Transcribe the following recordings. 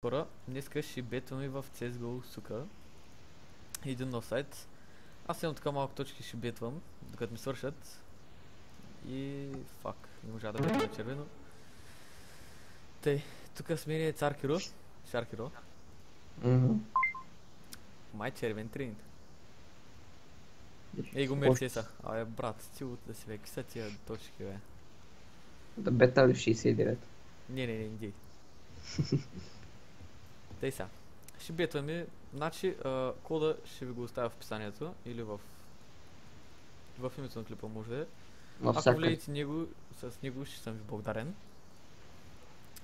Хора, днеска ще бетваме в CSGO сука. Един нов сайт. Аз имам така малко точки, ще бетвам, докато ми свършат. И фак, не можа да бетвам на червено. Тъй, тук с мен е Царкиро, Шаркиро. Май червен тренинг. Ей го Мерсеса. Абе брат, стил да си бе, какви са тия точки бе? Да бета ли 69? Не, дей. Тъй сега. Ще бетваме, значи кода ще ви го оставя в описанието или в името на клипа може да е. Ако влезете него, с него ще съм ви благодарен.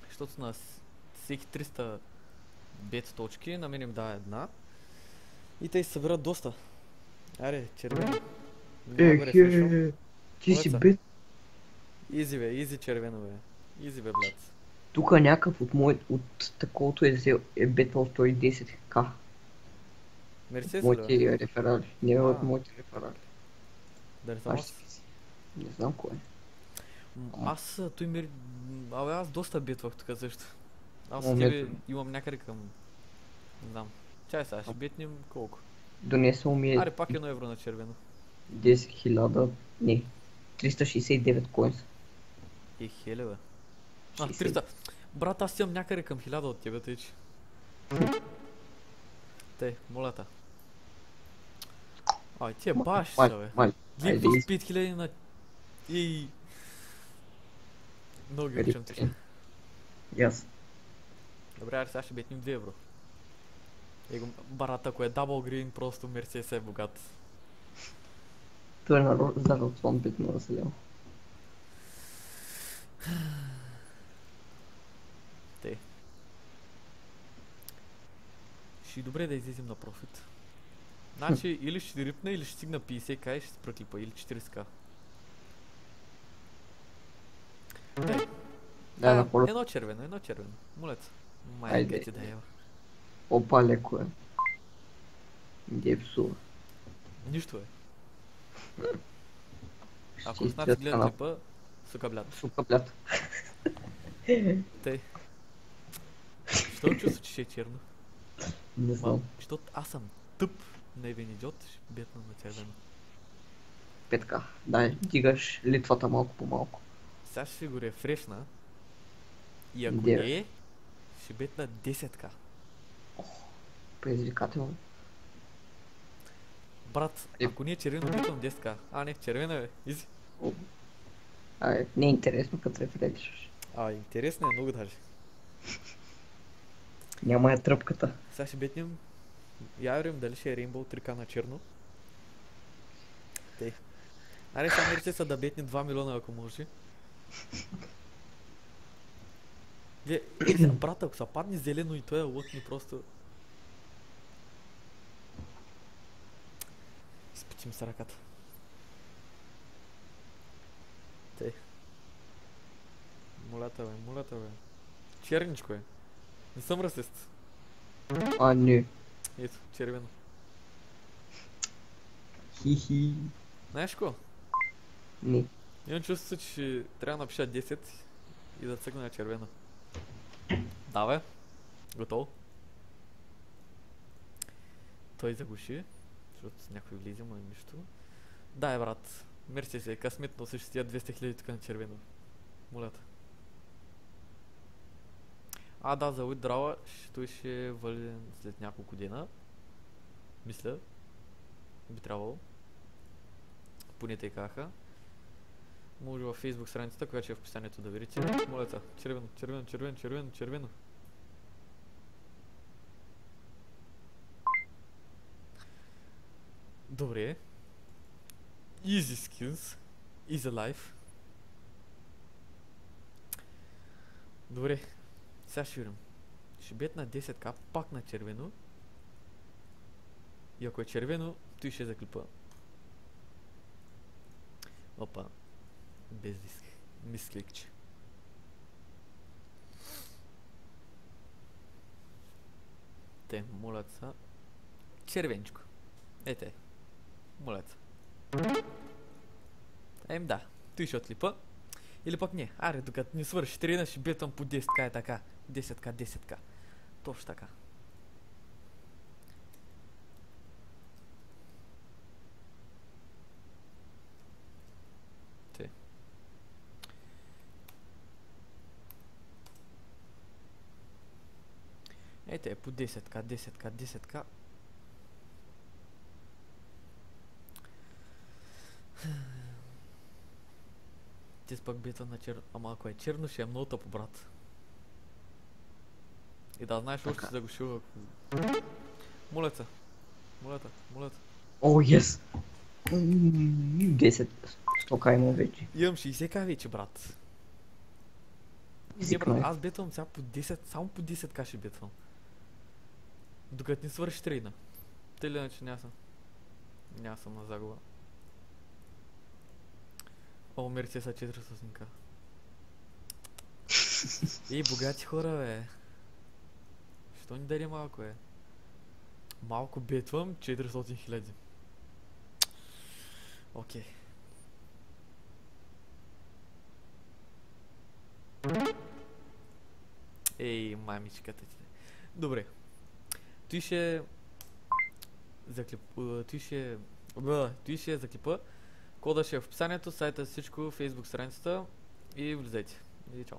Защото на всеки 300 бет точки, на мен им дава една. И те се събират доста. Аре, червено. Ти си бет? Изи бе, изи червено бе. Изи бе, блядь. Тука някакъв от таковото е бетвал 110к. Мерсес ли бе? Моите реферали. Не от моите реферали. Дали съм аз? Не знам кой е. Аз той мери... Абе аз доста бетвах тук също. Аз с тебе имам някъде към... Не знам. Чай сега, ще бетнем колко? Донесъл ми е... Аре, пак 1 евро на червено. 10 000... Не. 369 коинса. Е, хеле бе. 300. Брат, аз имам някъде към 1000 от тебе, тъй че. Тъй, молята. Ай, тия баш са бе. Липвах 5000 на... Ей. Много ги обичам тъй. Яс. Добре, аре сега ще бетнем 2 евро. Его, барат, ако е дабл грин, просто Мерсес е богат. Той е зарод свон бит на разселял. Те. Ще добре да излезем на профит. Значи или ще рипна, или ще стигна 50к и ще се проклипа, или 40к. Едно червено. Молец. Майка ти да ева. Опа, леко е. Где псува? Нищо е. Ако знаци гледат клипа, сука блят. Сука блят. Тъй. Що чувства, че ще е черно? Не знам. Защото аз съм тъп, наивен идиот, ще бетна на червено. Петка, дай, дигаш литвата малко по малко. Сега ще си го рефрешна. И ако не е, ще бетна 10к. Предизвикателно. Брат, ако не е червено, бетвам 10к. А, не, червена бе, изи. Не е интересно като рефрешиш. Интересно е много даже. Няма е тръпката. Сега ще бетнем. Я верим дали ще е Rainbow 3k на черно. Тей. Аре, сега мерите са да бетне 2 милиона, ако може. Брат, ако са падне зелено и той е лътни просто... Изпитим с ръката. Тей. Молята бе. Черничко е. Не съм расист. Не. Ето, червено. Хи-хи. Знаеш ко? Не. Имам чувство, че трябва да напиша 10 и да цъкна на червено. Да бе. Готово. Той заглуши, защото някой влезе, но нищо. Да, брат. Мерси се, късмет носиш с тия 200 000 тук на червено. Молята. Да, за уидрала той ще вали след няколко дена. Мисля. Би трябвало. Поне те казаха. Може във Facebook страницата, която е в описанието да видите. Молята. Червено. Добре. Easy skins. Easy life. Добре. Сега ще видим. Ще бетна 10к, пак на червено. И ако е червено, той ще заклипа. Опа. Без диск. Мискликче. Те, молят са. Червенчко. Ете. Молят са. Да. Той ще отлипа. Или пък не. Аре, докато не свърши трена, ще бетвам по 10к е така. 10к. Точно така. Те. Ете, по 10к, 10к, 10к. Ти пък бита на черно. Ама ако е черно, ще е много тъпо, брат. И да знаеш, още да го шува. Моля те. Моля те, моля те. О, ес! 10 стока имам вече. Имам 60к вече, брат. Не, брат, аз бетвам сега по 10, само по 10к ще бетвам. Докато не свърши трейда. Тъй ли иначе няма съм на загуба. О, Мерцеса 400к. Ей, богати хора, бе. Що ни даде малко, бе? Малко бетвам 400 000. Окей. Ей, мамичката ти. Добре. Той ще за клипа. Кода ще е в описанието, сайта всичко, Facebook страницата и влизайте. И чао.